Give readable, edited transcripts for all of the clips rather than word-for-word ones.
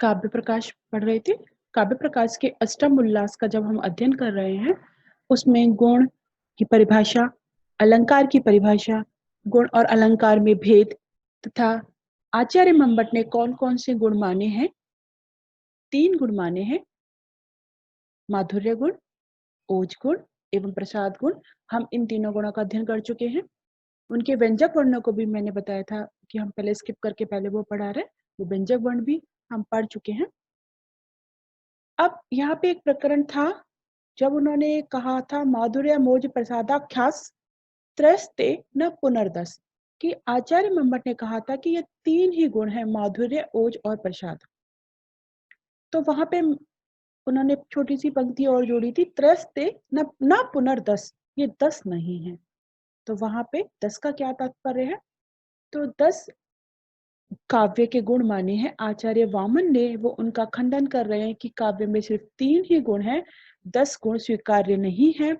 काव्य प्रकाश पढ़ रहे थे। काव्य प्रकाश के अष्टम उल्लास का जब हम अध्ययन कर रहे हैं, उसमें गुण की परिभाषा, अलंकार की परिभाषा, गुण और अलंकार में भेद तथा आचार्य मंबट ने कौन-कौन से गुण माने हैं? 3 गुण माने हैं, माधुर्य गुण, ओज गुण एवं प्रसाद गुण। हम इन तीनों गुणों का अध्ययन कर चुके हैं। उनके व्यंजक वर्णों को भी मैंने बताया था कि हम पहले स्किप करके पहले वो पढ़ा रहे हैं, वो व्यंजक वर्ण भी हम पढ़ चुके हैं। अब यहाँ पे एक प्रकरण था, जब उन्होंने कहा था माधुर्य मोज प्रसादाख्यास त्रस्ते न पुनर्दस, कि आचार्य मंबट ने कहा था कि ये 3 ही गुण हैं, माधुर्य, ओज और प्रसाद। तो वहां पे उन्होंने छोटी सी पंक्ति और जोड़ी थी, त्रस्ते न पुनर्दस, ये 10 नहीं है। तो वहां पे 10 का क्या तात्पर्य है? तो 10 काव्य के गुण माने हैं आचार्य वामन ने, वो उनका खंडन कर रहे हैं कि काव्य में सिर्फ 3 ही गुण हैं, 10 गुण स्वीकार्य नहीं है।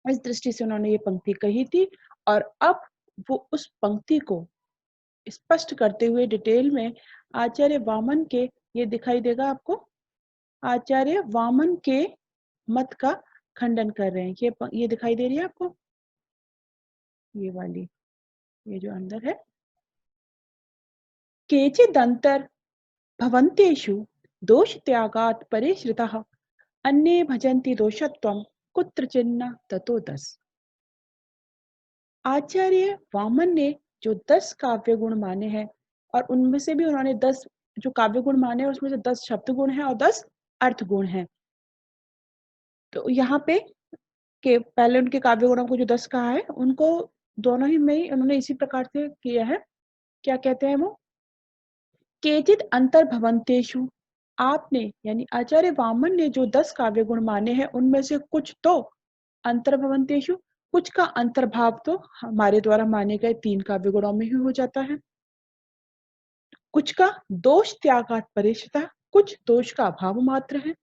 इस दृष्टि से उन्होंने ये पंक्ति कही थी और अब वो उस पंक्ति को स्पष्ट करते हुए डिटेल में आचार्य वामन के, ये दिखाई देगा आपको, आचार्य वामन के मत का खंडन कर रहे हैं। ये दिखाई दे रही है आपको, ये वाली, ये जो अंदर है, केचिदंतर भवन्तेषु दोष त्यागात् परे श्रितः अन्ये भजन्ति दोषत्वं कुत्रचिन्न ततो 10। आचार्य वामन ने जो 10 काव्य गुण माने हैं, और उनमें से भी उन्होंने 10 जो काव्य गुण माने हैं, उसमें से 10 शब्द गुण हैं और 10 अर्थ गुण हैं। तो यहाँ पे के पहले उनके काव्य गुणों को जो 10 कहा है, उनको दोनों ही में ही उन्होंने इसी प्रकार से किया है। क्या कहते हैं वो? केचित अंतर्भवंतेषु, आपने यानी आचार्य वामन ने जो 10 काव्य गुण माने हैं, उनमें से कुछ तो अंतर्भवंतेषु, कुछ का अंतर्भाव तो हमारे द्वारा माने गए 3 काव्य गुणों में ही हो जाता है। कुछ का दोष त्यागात् परिश्रिता, कुछ दोष का अभाव मात्र है,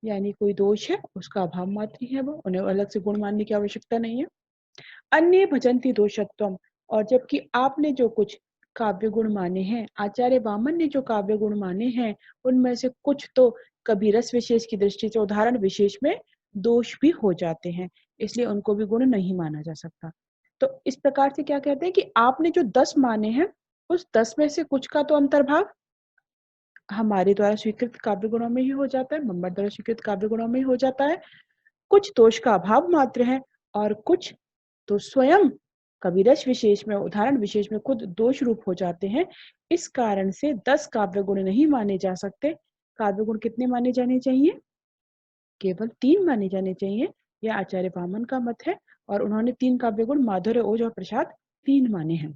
यानी कोई दोष है उसका अभाव मात्र ही है, वो उन्हें अलग से गुण मानने की आवश्यकता नहीं है। अन्य भजन्ति दोषत्वम, और जबकि आपने जो कुछ काव्य गुण माने हैं, आचार्य वामन ने जो काव्य गुण माने हैं, उनमें से कुछ तो कभी रस विशेष की दृष्टि से उदाहरण विशेष में दोष भी हो जाते हैं, इसलिए उनको भी गुण नहीं माना जा सकता। तो इस प्रकार से क्या कहते हैं कि आपने जो 10 माने हैं, उस 10 में से कुछ का तो अंतर्भाव हमारे द्वारा स्वीकृत काव्य गुणों में ही हो जाता है, मंबट द्वारा स्वीकृत काव्य गुणों में ही हो जाता है। कुछ दोष का अभाव मात्र है और कुछ तो स्वयं कवि रस विशेष में, उदाहरण विशेष में खुद दोष रूप हो जाते हैं। इस कारण से 10 काव्य गुण नहीं माने जा सकते। काव्य गुण कितने माने जाने चाहिए? केवल 3 माने जाने चाहिए। यह आचार्य वामन का मत है और उन्होंने 3 काव्य गुण माधुर्य, ओज और प्रसाद 3 माने हैं।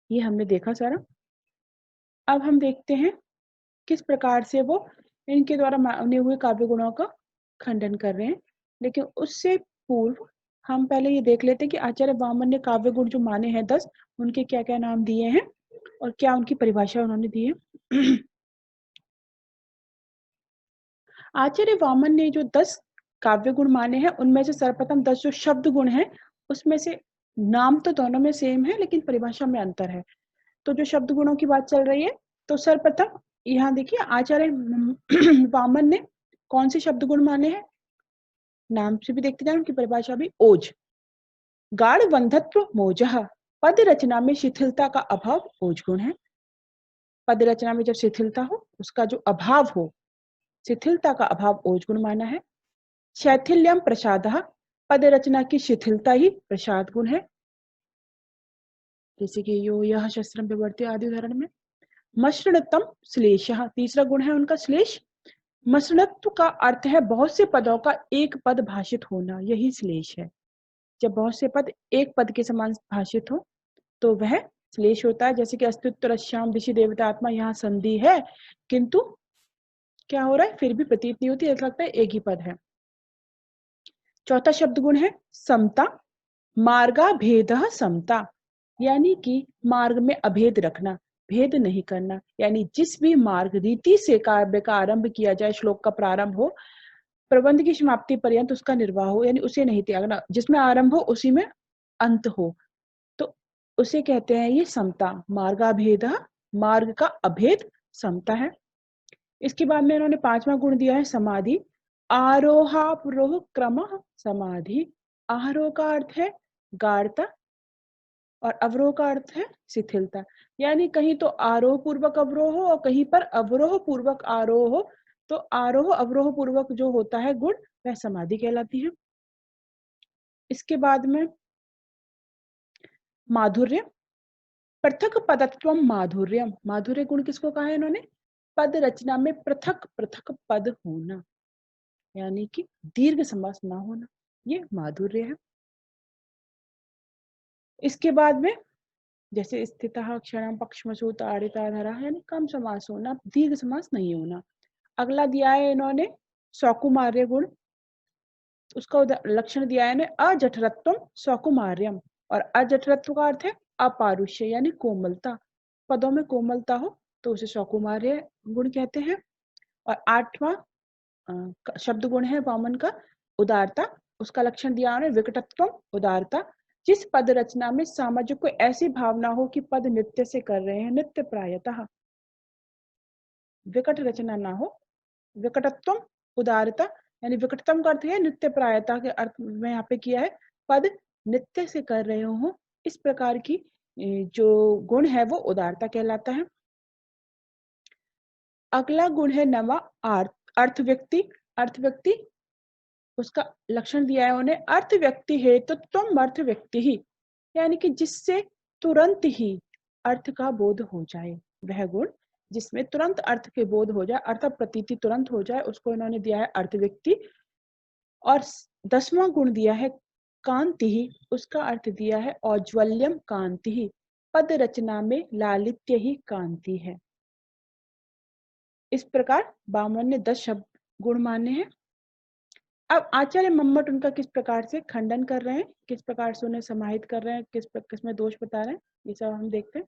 ये हमने देखा सारा। अब हम देखते हैं किस प्रकार से वो इनके द्वारा माने हुए काव्य गुणों का खंडन कर रहे हैं। लेकिन उससे पूर्व हम पहले ये देख लेते हैं कि आचार्य वामन ने काव्य गुण जो माने हैं 10, उनके क्या क्या नाम दिए हैं और क्या उनकी परिभाषा उन्होंने दी है। आचार्य वामन ने जो 10 काव्य गुण माने हैं, उनमें से सर्वप्रथम 10 जो शब्द गुण हैं, उसमें से नाम तो दोनों में सेम है लेकिन परिभाषा में अंतर है। तो जो शब्द गुणों की बात चल रही है, तो सर्वप्रथम यहाँ देखिए आचार्य वामन ने कौन से शब्द गुण माने हैं, नाम से भी देखते जाए, उनकी परिभाषा भी ओज। गाढ़ बंधत्व मोजह, पद रचना में शिथिलता का अभाव ओज गुण है। पद रचना में जब शिथिलता हो, उसका जो अभाव हो, शिथिलता का अभाव ओज गुण माना है। शैथिल्यम प्रसादः, पद रचना की शिथिलता ही प्रसाद गुण है, जैसे कि यो यह शस्त्रम विवर्त्य आदि उदाहरण में। मसृणत्तम श्लेषः, तीसरा गुण है उनका श्लेष। मसृणत्व का अर्थ है बहुत से पदों का एक पद भाषित होना, यही श्लेष है। जब बहुत से पद एक पद के समान भाषित हो तो वह श्लेष होता है। जैसे कि अस्तित्व रश्याम दिशि देवता आत्मा, यहाँ संधि है किंतु क्या हो रहा है, फिर भी प्रतीत नहीं होती, ऐसा लगता है एक ही पद है। चौथा शब्द गुण है समता। मार्गा भेदः समता, यानी कि मार्ग में अभेद रखना, भेद नहीं करना, यानी जिस भी मार्ग रीति से काव्य का आरंभ किया जाए, श्लोक का प्रारंभ हो, प्रबंध की समाप्ति पर्यंत उसका निर्वाह हो, यानी उसे नहीं त्यागना, जिसमें आरंभ हो उसी में अंत हो, तो उसे कहते हैं ये समता। मार्गाभेद, मार्ग का अभेद, समता है। इसके बाद में इन्होंने 5वां गुण दिया है समाधि। आरोहावरोह क्रमः समाधि। आरोह का अर्थ है गाढ़ता और अवरोह का अर्थ है शिथिलता। यानी कहीं तो आरोह पूर्वक अवरोह हो और कहीं पर अवरोह पूर्वक आरोह हो, तो आरोह अवरोह पूर्वक जो होता है गुण वह समाधि कहलाती है। इसके बाद में माधुर्य। पृथक पदत्वम माधुर्यम। माधुर्य गुण किसको कहा है इन्होंने? पद रचना में पृथक पृथक पद होना, यानी कि दीर्घ समास ना होना, ये माधुर्य है। इसके बाद में जैसे स्थितः क्षणम पक्षमसु ताड़िता धरा, यानी कम समास होना, दीर्घ समास नहीं होना। अगला दिया है इन्होंने सौकुमार्य गुण। उसका लक्षण दिया है इन्हें अजठरत्वम सौकुमार्यम। और अजठरत्व का अर्थ है अपारुष्य यानी कोमलता। पदों में कोमलता हो तो उसे सौकुमार्य गुण कहते हैं। और 8वां शब्द गुण है वामन का उदारता। उसका लक्षण दिया उन्हें विकटत्वम उदारता। जिस पद रचना में सामाजिक कोई ऐसी भावना हो कि पद नृत्य से कर रहे हैं, नृत्य प्रायतः, विकट रचना ना हो। विकटत्वम उदारता यानी विकटतम का अर्थ है नित्य प्रायता के अर्थ में यहाँ पे किया है, पद नित्य से कर रहे हो, इस प्रकार की जो गुण है वो उदारता कहलाता है। अगला गुण है नवा अर्थ व्यक्ति। अर्थ व्यक्ति, उसका लक्षण दिया है उन्हें अर्थ व्यक्ति है तो तुम अर्थ व्यक्ति ही, यानी कि जिससे तुरंत ही अर्थ का बोध हो जाए, वह गुण जिसमें तुरंत अर्थ के बोध हो जाए, अर्थात प्रतीति तुरंत हो जाए, उसको इन्होंने दिया है अर्थ व्यक्ति। और 10वां गुण दिया है कांति ही। उसका अर्थ दिया है औज्ज्वल्यम कांति ही। पद रचना में लालित्य ही कांति है। इस प्रकार बामन ने 10 शब्द गुण माने हैं। अब आचार्य मम्मट उनका किस प्रकार से खंडन कर रहे हैं, किस प्रकार से उन्हें समाहित कर रहे हैं, किसमें दोष बता रहे हैं, ये सब हम देखते हैं।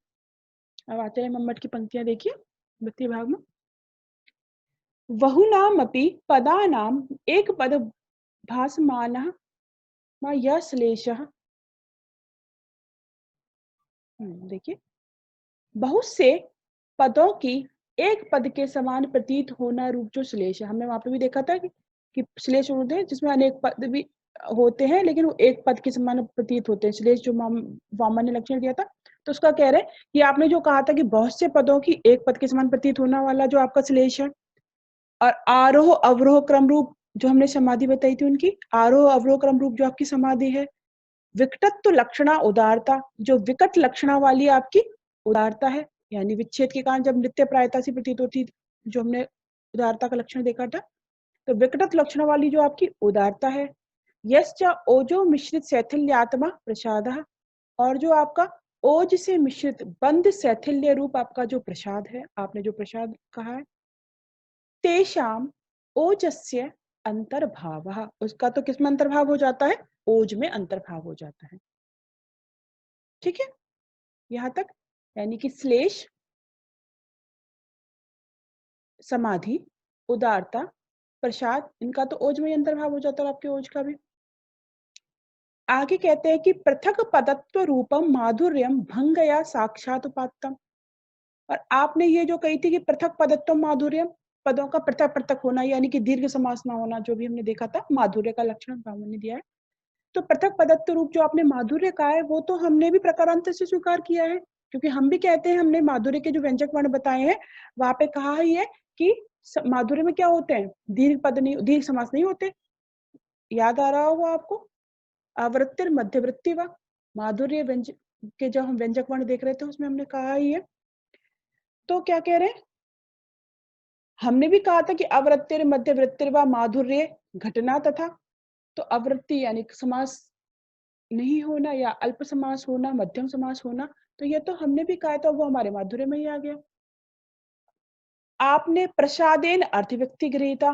अब आचार्य मम्मट की पंक्तियां देखिए द्वितीय भाग में। बहुनामपि पदानाम एक पद भासमानः यह श्लेषः। देखिए, बहुत से पदों की एक पद के समान प्रतीत होना रूप जो श्लेष है, हमने वहां पे भी देखा था कि श्लेष होते हैं जिसमें अनेक पद भी होते हैं लेकिन वो एक पद के समान प्रतीत होते हैं। श्लेष जो वामन ने लक्षण दिया था, तो उसका कह रहे हैं कि आपने जो कहा था कि बहुत से पदों की एक पद के समान प्रतीत होना वाला जो आपका श्लेष है, और आरोह अवरोह क्रम रूप जो हमने समाधि बताई थी उनकी, आरोह अवरोह क्रम रूप जो आपकी समाधि है, विकटत्व लक्षणा उदारता, जो विकट लक्षणा वाली आपकी उदारता है, यानी विच्छेद के कारण जब नित्य प्रायता से प्रतीत होती, जो हमने उदारता का लक्षण देखा था, तो विकटत्व लक्षण वाली जो आपकी उदारता है। यश्च ओजो मिश्रित शैथिल्यात्मा प्रसादः, और जो आपका ओज से मिश्रित बंद शैथिल्य रूप आपका जो प्रसाद है, आपने जो प्रसाद कहा है, तेषाम ओजस्य अंतर्भावः, उसका तो किसमें अंतर्भाव हो जाता है? ओज में अंतर्भाव हो जाता है। ठीक है, यहां तक, यानी कि श्लेष, समाधि, उदारता, प्रसाद, इनका तो ओज में अंतर्भाव हो जाता है, आपके ओज का भी। आगे कहते हैं कि पृथक पदत्व रूपम माधुर्यम भंगया साक्षात उपात्तम। और आपने ये जो कही थी कि पृथक पदत्व माधुर्यम, पदों का पृथक पृथक होना यानी कि दीर्घ समास ना होना, जो भी हमने देखा था माधुर्य का लक्षण ब्राह्मण ने दिया है। तो पृथक पदत्व रूप जो आपने माधुर्य कहा है वो तो हमने भी प्रकारांत से स्वीकार किया है, क्योंकि हम भी कहते हैं, हमने माधुर्य के जो व्यंजक वर्ण बताए हैं वहां पे कहा ही है कि माधुर्य में क्या होते हैं, दीर्घ पद नहीं, दीर्घ समास नहीं होते। याद आ रहा होगा आपको, आवृत्तिर मध्यवृत्ति व माधुर्य व्यंजक के जब हम व्यंजक वर्ण देख रहे थे उसमें हमने कहा ही है। तो क्या कह रहे हैं, हमने भी कहा था कि अवृत्तिर मध्यवृत्तिर व माधुर्य घटना तथा, तो अवृत्ति यानी समास नहीं होना या अल्प समास होना, मध्यम समास होना, तो ये तो हमने भी कहा था, वो हमारे माधुर्य में ही आ गया। आपने प्रसादेन अर्थव्यक्ति गृहीता,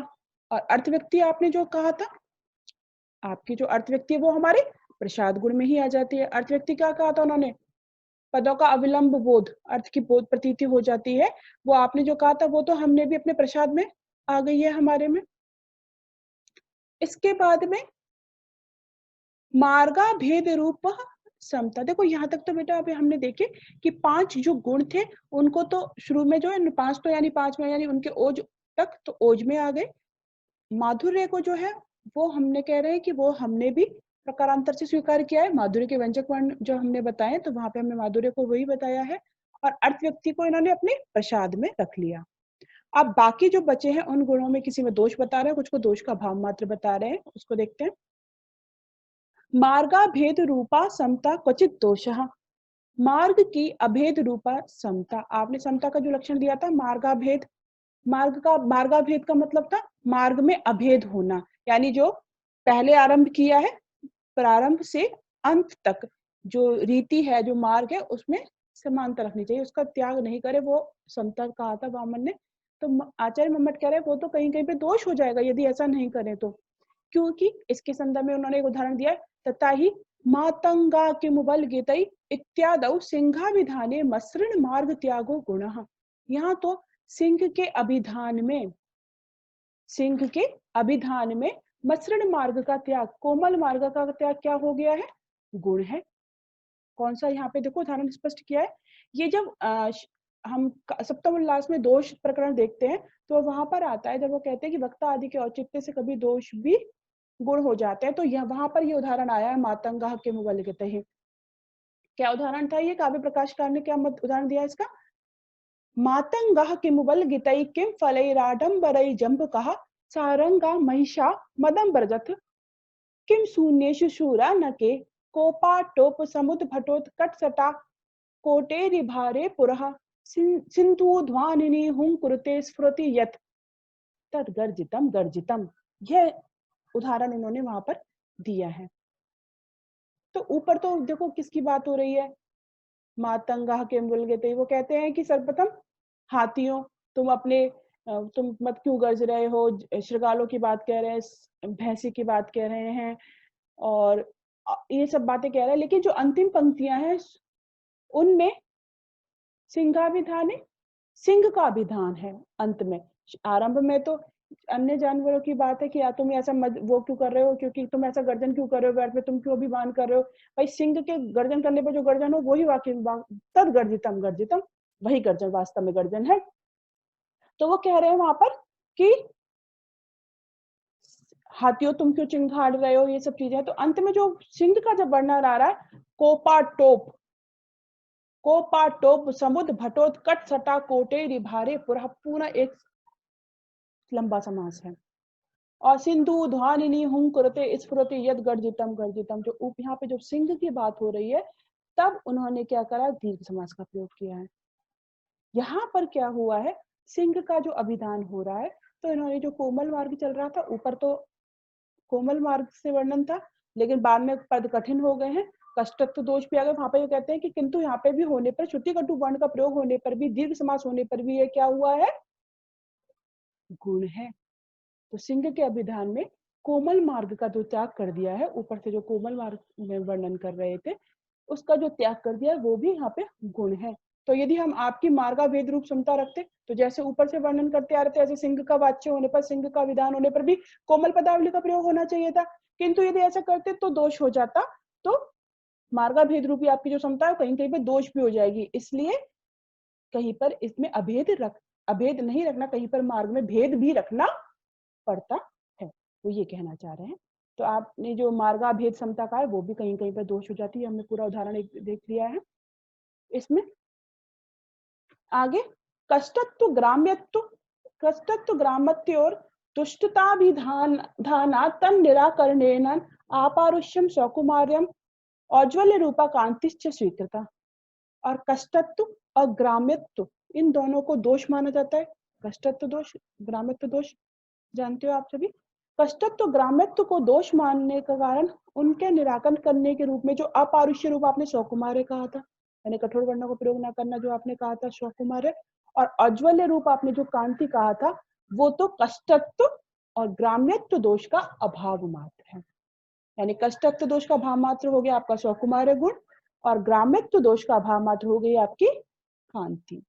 और अर्थव्यक्ति आपने जो कहा था, आपकी जो अर्थव्यक्ति है वो हमारे प्रसाद गुण में ही आ जाती है। अर्थव्यक्ति क्या कहा था उन्होंने, पदों का अविलंब बोध, अर्थ की बोध प्रतीति हो जाती है, वो आपने जो कहा था वो तो हमने भी अपने प्रसाद में आ गई है हमारे में। इसके बाद में मार्गा भेद रूप समता। देखो यहाँ तक तो बेटा अभी हमने देखे कि 5 जो गुण थे उनको तो शुरू में जो है 5 तो यानी 5 में यानी उनके ओज तक तो ओज में आ गए। माधुर्य को जो है वो हमने कह रहे हैं कि वो हमने भी प्रकारांतर से स्वीकार किया है। माधुर्य के व्यंजक वर्ण जो हमने बताए तो वहां पे हमने माधुर्य को वही बताया है और अर्थ व्यक्ति को इन्होंने अपने प्रसाद में रख लिया। अब बाकी जो बचे हैं उन गुणों में किसी में दोष बता रहे हैं, कुछ को दोष का भाव मात्र बता रहे हैं, उसको देखते हैं। मार्गा भेद रूपा समता क्वचित दोषः। मार्ग की अभेद रूपा समता। आपने समता का जो लक्षण दिया था मार्गाभेद, मार्गाभेद का मतलब था मार्ग में अभेद होना, यानी जो पहले आरंभ किया है प्रारंभ से अंत तक जो रीति है जो मार्ग है उसमें समानता रखनी चाहिए, उसका त्याग नहीं करे, वो समता कहा था वामन ने। तो आचार्य मम्मट कह रहे हैं वो तो कहीं कहीं पे दोष हो जाएगा यदि ऐसा नहीं करें तो, क्योंकि इसके संदर्भ में उन्होंने एक उदाहरण दिया है, तथा ही मातंगा किमुबल गीतई इत्यादौ सिंहाभिधाने मसृण मार्ग त्यागो गुणः। यहाँ तो सिंह के अभिधान में, सिंह के अभिधान में मसृण मार्ग का त्याग, कोमल मार्ग का त्याग क्या हो गया है? गुण है। कौन सा यहाँ पे देखो उदाहरण स्पष्ट किया है। ये जब हम सप्तम उल्लास में दोष प्रकरण देखते हैं तो वहां पर आता है जब वो कहते हैं कि वक्ता आदि के औचित्य से कभी दोष भी गुण हो जाते हैं, तो यह वहां पर ये उदाहरण आया है मातंगा के मुबल्लिगते ही। क्या उदाहरण था ये? काव्य प्रकाशकार ने क्या उदाहरण दिया इसका? मातंगः किमुबल्गितै किं फलैराडम्बरै जम्बुकः सारंगा महिषा मदं व्रजत् किं शून्येषु शूरा नके कोपाटोपसमुद्भटोत्कटसटा कोटेरिभारे पुरः सिन्धुध्वानिनी हुंकुरुते स्फुरति यत् तद्गर्जितम गर्जितम। यह उदाहरण उन्होंने वहां पर दिया है। तो ऊपर तो देखो किसकी बात हो रही है? मातंगा के मुबल्गितै, वो कहते हैं कि सर्वप्रथम हाथियों तुम अपने तुम मत क्यों गरज रहे हो, श्रृगालों की बात कह रहे हैं, भैंसी की बात कह रहे हैं और ये सब बातें कह रहे हैं, लेकिन जो अंतिम पंक्तियां हैं उनमें सिंहाभिधान है, सिंह का अभिधान है अंत में। आरंभ में तो अन्य जानवरों की बात है कि या तुम ऐसा वो क्यों कर रहे हो, क्योंकि तुम ऐसा गर्जन क्यों कर रहे हो, व्यर्थ में तुम क्यों अभिमान कर रहे हो। भाई सिंह के गर्जन करने पर जो गर्जन हो वही वाक्य तद गर्जितम गर्जितम, वही गर्जन वास्तव में गर्जन है। तो वो कह रहे हैं वहां पर कि हाथियों तुम क्यों चिंगाड़ रहे हो, ये सब चीजें। तो अंत में जो सिंह का जब वर्णन आ रहा है, कोपाटोप, कोपाटोप समुद्र भटोत्कट सटा कोटे रिभारे पुरः, पूरा एक लंबा समास है। और सिंधु ध्वानिनी हुंकुरते स्फुरते यद गर्जितम गर्जितम, जो यहाँ पे जो सिंह की बात हो रही है तब उन्होंने क्या करा, दीर्घ समास का प्रयोग किया है। यहाँ पर क्या हुआ है, सिंह का जो अभिधान हो रहा है तो इन्होंने जो कोमल मार्ग चल रहा था, ऊपर तो कोमल मार्ग से वर्णन था लेकिन बाद में पद कठिन हो गए हैं, कष्टत्व दोष भी आ गए। वहां पर ये कहते हैं कि किंतु यहाँ पे भी होने पर, श्रुति कटु वर्ण का प्रयोग होने पर भी, दीर्घ समास होने पर भी ये क्या हुआ है, गुण है। तो सिंह के अभिधान में कोमल मार्ग का जो त्याग कर दिया है, ऊपर से जो कोमल मार्ग में वर्णन कर रहे थे उसका जो त्याग कर दिया वो भी यहाँ पे गुण है। तो यदि हम आपकी मार्गा भेद रूप समता रखते तो जैसे ऊपर से वर्णन करते आ रहे थे ऐसे सिंह का वाच्य होने पर, सिंह का विधान होने पर भी कोमल पदावली का प्रयोग होना चाहिए था, किंतु यदि ऐसा करते तो दोष हो जाता। तो मार्गा भेद रूपी आपकी जो समता है कहीं कहीं पे दोष भी हो जाएगी, इसलिए कहीं पर इसमें अभेद नहीं रखना, कहीं पर मार्ग में भेद भी रखना पड़ता है, वो ये कहना चाह रहे हैं। तो आपने जो मार्गा भेद समता का है वो भी कहीं कहीं पर दोष हो जाती है, हमने पूरा उदाहरण एक देख लिया है। इसमें आगे कष्टत्व ग्राम्यत्व, कष्टत्व ग्रामत्योर तुष्टताभिधान धाना तन निराकरणेन आपारुष्यम सौकुमार्यम औज्ज्वल्य रूपा कांतिश्च स्वीकृता। और कष्टत्व और ग्राम्यत्व इन दोनों को दोष माना जाता है। कष्टत्व दोष, ग्राम्यत्व दोष जानते हो आप सभी। कष्टत्व ग्राम्यत्व को दोष मानने का कारण उनके निराकरण करने के रूप में जो अपारुष्य रूप आपने सौकुमार्य कहा था, यानी कठोर वर्णों को प्रयोग ना करना जो आपने कहा था सौकुमार्य, और अज्वल्य रूप आपने जो कांति कहा था, वो तो कष्टत्व और ग्राम्यत्व दोष का अभाव मात्र है। यानी कष्टत्व दोष का भाव मात्र हो गया आपका सौकुमार्य गुण और ग्राम्यत्व दोष का भाव मात्र हो गई आपकी कांति।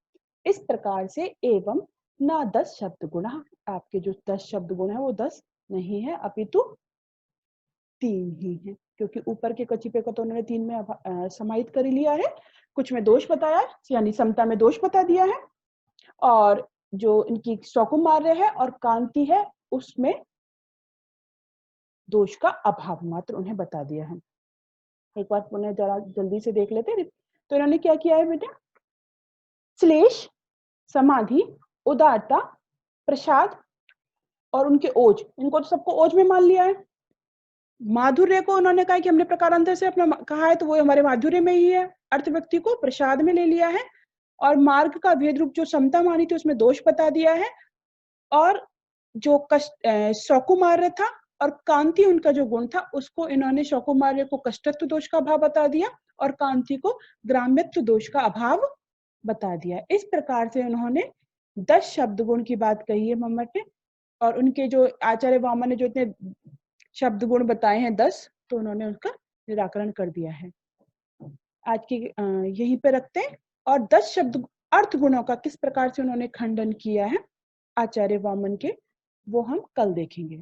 इस प्रकार से एवं ना 10 शब्द गुण, आपके जो 10 शब्द गुण है वो 10 नहीं है अपितु 3 ही है। क्योंकि ऊपर के कचिपे को तो उन्होंने 3 में समाहित कर लिया है। कुछ में दोष बताया है, यानी समता में दोष बता दिया है, और जो इनकी सौकुमार्य है और कांति है, उसमें दोष का अभाव मात्र उन्हें बता दिया है। एक बार पुनः जरा जल्दी से देख लेते हैं। तो इन्होंने क्या किया है बेटा? श्लेष, समाधि, उदारता, प्रसाद और उनके ओज, इनको तो सबको ओज में मान लिया है। माधुर्य को उन्होंने कहा कि हमने प्रकारांतर से अपना कहा है, तो वो हमारे माधुर्य में ही है। अर्थ व्यक्ति को प्रसाद में ले लिया है, और मार्ग का भेद रूप जो समता मानी थी उसमें दोष बता दिया है, और जो सौकुमार्य था और कांति उनका जो गुण था, उसको इन्होंने सौकुमार्य को कष्टत्व दोष का अभाव बता दिया और कांति को ग्राम्यत्व दोष का अभाव बता दिया। इस प्रकार से उन्होंने 10 शब्द गुण की बात कही है मम्मट ने, और उनके जो आचार्य वामन ने जो इतने शब्द गुण बताए हैं 10, तो उन्होंने उसका निराकरण कर दिया है। आज की यहीं पे रखते हैं, और 10 शब्द अर्थ गुणों का किस प्रकार से उन्होंने खंडन किया है आचार्य वामन के, वो हम कल देखेंगे।